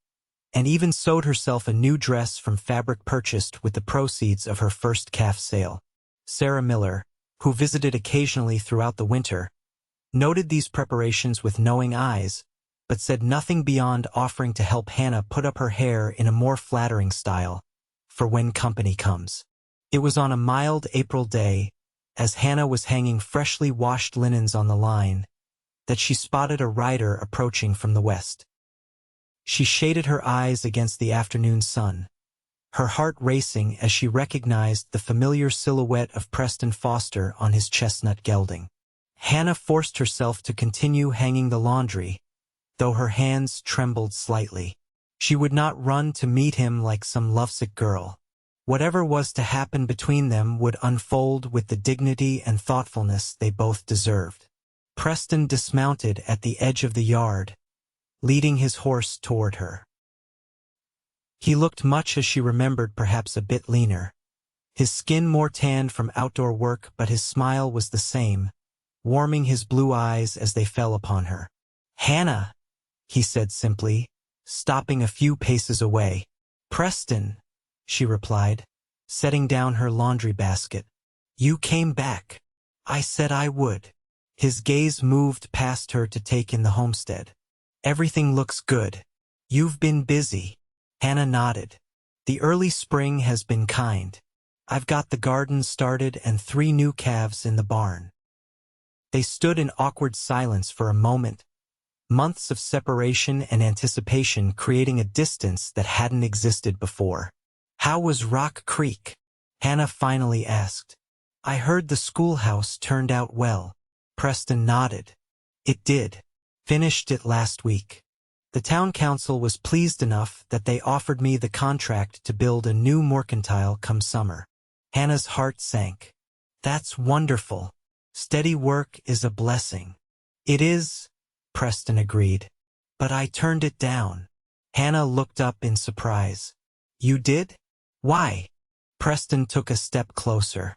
and even sewed herself a new dress from fabric purchased with the proceeds of her first calf sale. Sarah Miller, who visited occasionally throughout the winter, noted these preparations with knowing eyes, but said nothing beyond offering to help Hannah put up her hair in a more flattering style, for when company comes. It was on a mild April day, as Hannah was hanging freshly washed linens on the line, that she spotted a rider approaching from the west. She shaded her eyes against the afternoon sun, her heart racing as she recognized the familiar silhouette of Preston Foster on his chestnut gelding. Hannah forced herself to continue hanging the laundry, though her hands trembled slightly. She would not run to meet him like some lovesick girl. Whatever was to happen between them would unfold with the dignity and thoughtfulness they both deserved. Preston dismounted at the edge of the yard, leading his horse toward her. He looked much as she remembered, perhaps a bit leaner. His skin more tanned from outdoor work, but his smile was the same, warming his blue eyes as they fell upon her. "Hannah," he said simply, stopping a few paces away. "Preston," she replied, setting down her laundry basket. "You came back. I said I would." His gaze moved past her to take in the homestead. "Everything looks good. You've been busy." Hannah nodded. "The early spring has been kind. I've got the garden started and 3 new calves in the barn." They stood in awkward silence for a moment, months of separation and anticipation creating a distance that hadn't existed before. "How was Rock Creek?" Hannah finally asked. "I heard the schoolhouse turned out well." Preston nodded. "It did. Finished it last week. The town council was pleased enough that they offered me the contract to build a new mercantile come summer." Hannah's heart sank. "That's wonderful. Steady work is a blessing." "It is," Preston agreed. "But I turned it down." Hannah looked up in surprise. "You did? Why?" Preston took a step closer.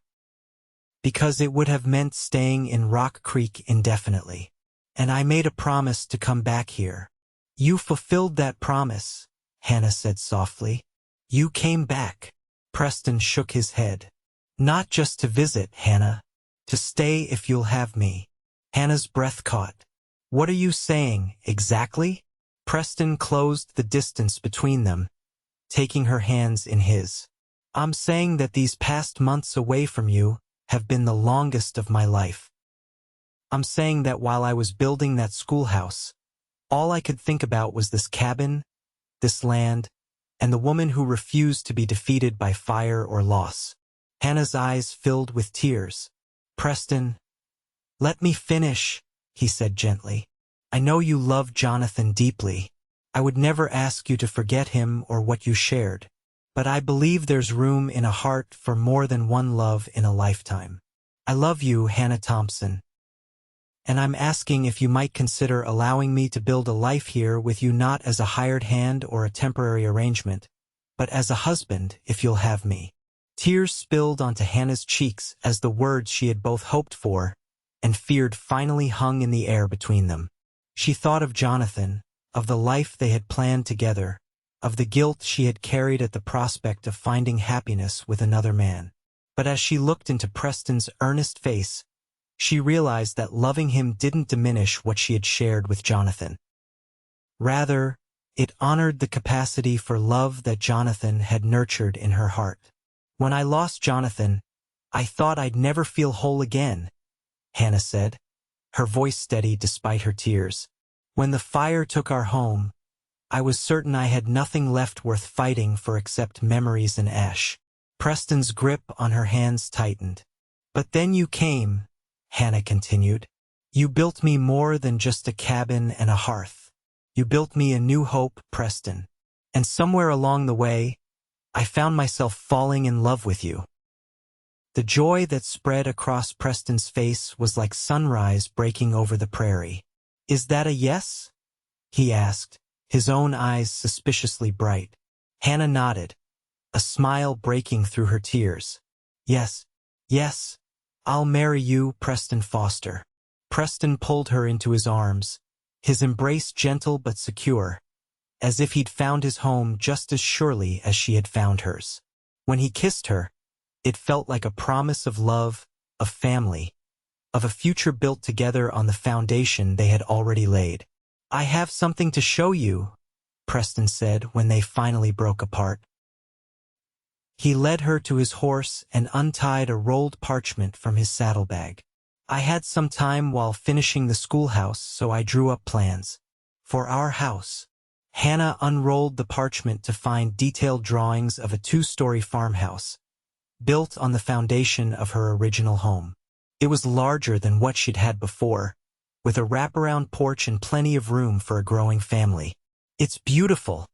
"Because it would have meant staying in Rock Creek indefinitely. And I made a promise to come back here." "You fulfilled that promise," Hannah said softly. "You came back." Preston shook his head. "Not just to visit, Hannah. To stay if you'll have me." Hannah's breath caught. "What are you saying, exactly?" Preston closed the distance between them, taking her hands in his. "I'm saying that these past months away from you have been the longest of my life. I'm saying that while I was building that schoolhouse, all I could think about was this cabin, this land, and the woman who refused to be defeated by fire or loss." Hannah's eyes filled with tears. "Preston, let me finish," he said gently. "I know you love Jonathan deeply. I would never ask you to forget him or what you shared. But I believe there's room in a heart for more than one love in a lifetime. I love you, Hannah Thompson. And I'm asking if you might consider allowing me to build a life here with you, not as a hired hand or a temporary arrangement, but as a husband, if you'll have me." Tears spilled onto Hannah's cheeks as the words she had both hoped for and feared finally hung in the air between them. She thought of Jonathan, of the life they had planned together, of the guilt she had carried at the prospect of finding happiness with another man. But as she looked into Preston's earnest face, she realized that loving him didn't diminish what she had shared with Jonathan. Rather, it honored the capacity for love that Jonathan had nurtured in her heart. "When I lost Jonathan, I thought I'd never feel whole again," Hannah said, her voice steady despite her tears. "When the fire took our home, I was certain I had nothing left worth fighting for except memories and ash." Preston's grip on her hands tightened. "But then you came," Hannah continued. "You built me more than just a cabin and a hearth. You built me a new hope, Preston. And somewhere along the way, I found myself falling in love with you." The joy that spread across Preston's face was like sunrise breaking over the prairie. "Is that a yes?" he asked, his own eyes suspiciously bright. Hannah nodded, a smile breaking through her tears. "Yes, yes, I'll marry you, Preston Foster." Preston pulled her into his arms, his embrace gentle but secure, as if he'd found his home just as surely as she had found hers. When he kissed her, it felt like a promise of love, of family, of a future built together on the foundation they had already laid. "I have something to show you," Preston said when they finally broke apart. He led her to his horse and untied a rolled parchment from his saddlebag. "I had some time while finishing the schoolhouse, so I drew up plans for our house." Hannah unrolled the parchment to find detailed drawings of a 2-story farmhouse, built on the foundation of her original home. It was larger than what she'd had before, with a wraparound porch and plenty of room for a growing family. "It's beautiful,"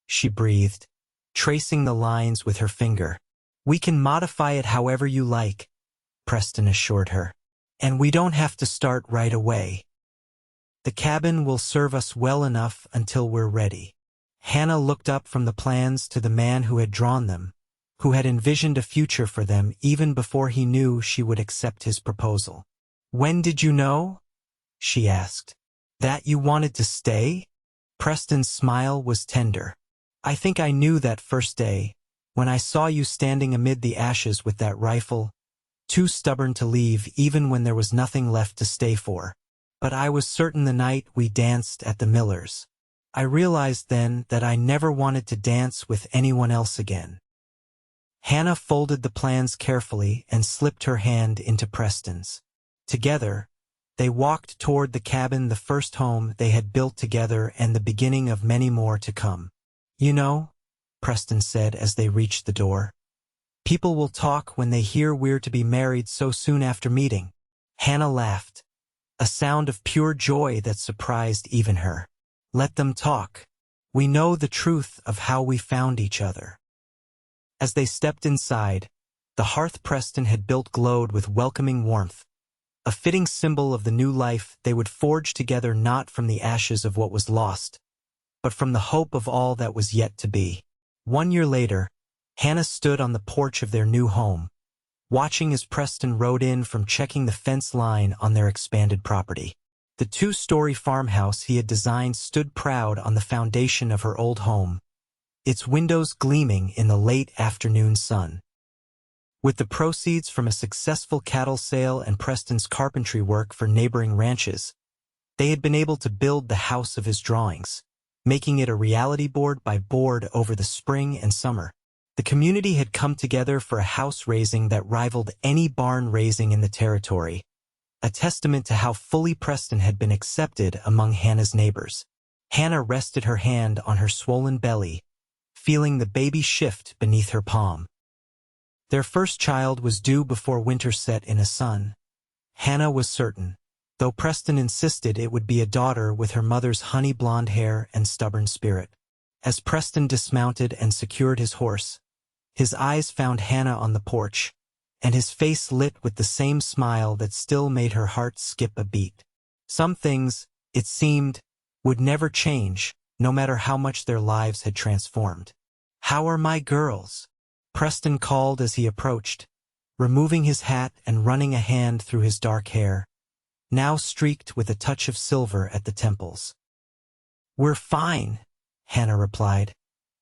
she breathed, tracing the lines with her finger. "We can modify it however you like," Preston assured her. "And we don't have to start right away. The cabin will serve us well enough until we're ready." Hannah looked up from the plans to the man who had drawn them, who had envisioned a future for them even before he knew she would accept his proposal. "When did you know?" she asked. "That you wanted to stay?" Preston's smile was tender. "I think I knew that first day, when I saw you standing amid the ashes with that rifle, too stubborn to leave even when there was nothing left to stay for. But I was certain the night we danced at the Millers. I realized then that I never wanted to dance with anyone else again." Hannah folded the plans carefully and slipped her hand into Preston's. Together, they walked toward the cabin, the first home they had built together and the beginning of many more to come. "You know," Preston said as they reached the door, "people will talk when they hear we're to be married so soon after meeting." Hannah laughed, a sound of pure joy that surprised even her. "Let them talk. We know the truth of how we found each other." As they stepped inside, the hearth Preston had built glowed with welcoming warmth, a fitting symbol of the new life they would forge together, not from the ashes of what was lost, but from the hope of all that was yet to be. 1 year later, Hannah stood on the porch of their new home, watching as Preston rode in from checking the fence line on their expanded property. The 2-story farmhouse he had designed stood proud on the foundation of her old home, its windows gleaming in the late afternoon sun. With the proceeds from a successful cattle sale and Preston's carpentry work for neighboring ranches, they had been able to build the house of his drawings, making it a reality board by board over the spring and summer. The community had come together for a house raising that rivaled any barn raising in the territory, a testament to how fully Preston had been accepted among Hannah's neighbors. Hannah rested her hand on her swollen belly, feeling the baby shift beneath her palm. Their first child was due before winter set in a son. Hannah was certain, though Preston insisted it would be a daughter with her mother's honey blonde hair and stubborn spirit. As Preston dismounted and secured his horse, his eyes found Hannah on the porch, and his face lit with the same smile that still made her heart skip a beat. Some things, it seemed, would never change, no matter how much their lives had transformed. "How are my girls?" Preston called as he approached, removing his hat and running a hand through his dark hair, now streaked with a touch of silver at the temples. "We're fine," Hannah replied,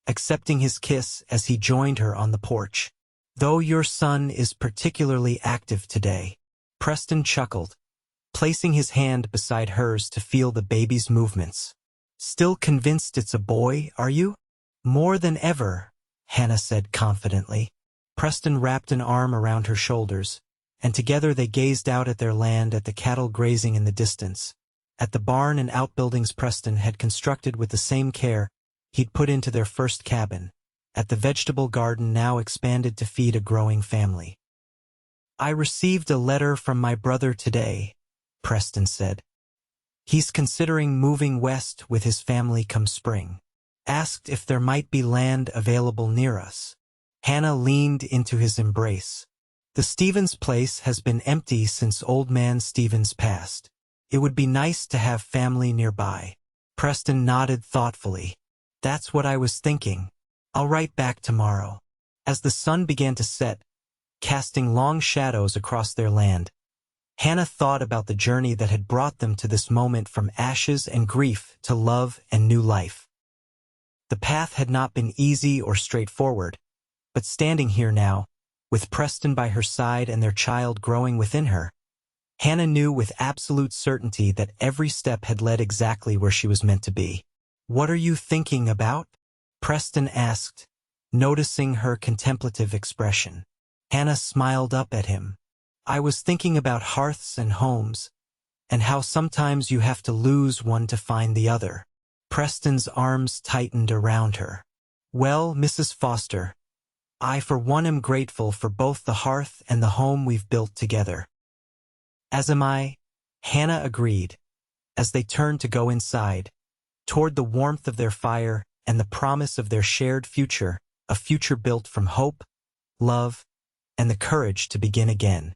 accepting his kiss as he joined her on the porch. "Though your son is particularly active today." Preston chuckled, placing his hand beside hers to feel the baby's movements. "Still convinced it's a boy, are you?" "More than ever," Hannah said confidently. Preston wrapped an arm around her shoulders, and together they gazed out at their land, at the cattle grazing in the distance, at the barn and outbuildings Preston had constructed with the same care he'd put into their first cabin, at the vegetable garden now expanded to feed a growing family. "I received a letter from my brother today," Preston said. "He's considering moving west with his family come spring. Asked if there might be land available near us." Hannah leaned into his embrace. The Stevens place has been empty since old man Stevens passed. It would be nice to have family nearby. Preston nodded thoughtfully. That's what I was thinking. I'll write back tomorrow. As the sun began to set, casting long shadows across their land, Hannah thought about the journey that had brought them to this moment, from ashes and grief to love and new life. The path had not been easy or straightforward, but standing here now, with Preston by her side and their child growing within her, Hannah knew with absolute certainty that every step had led exactly where she was meant to be. "What are you thinking about?" Preston asked, noticing her contemplative expression. Hannah smiled up at him. "I was thinking about hearths and homes, and how sometimes you have to lose one to find the other." Preston's arms tightened around her. "Well, Mrs. Foster, I for one am grateful for both the hearth and the home we've built together." "As am I," Hannah agreed, as they turned to go inside, toward the warmth of their fire and the promise of their shared future, a future built from hope, love, and the courage to begin again.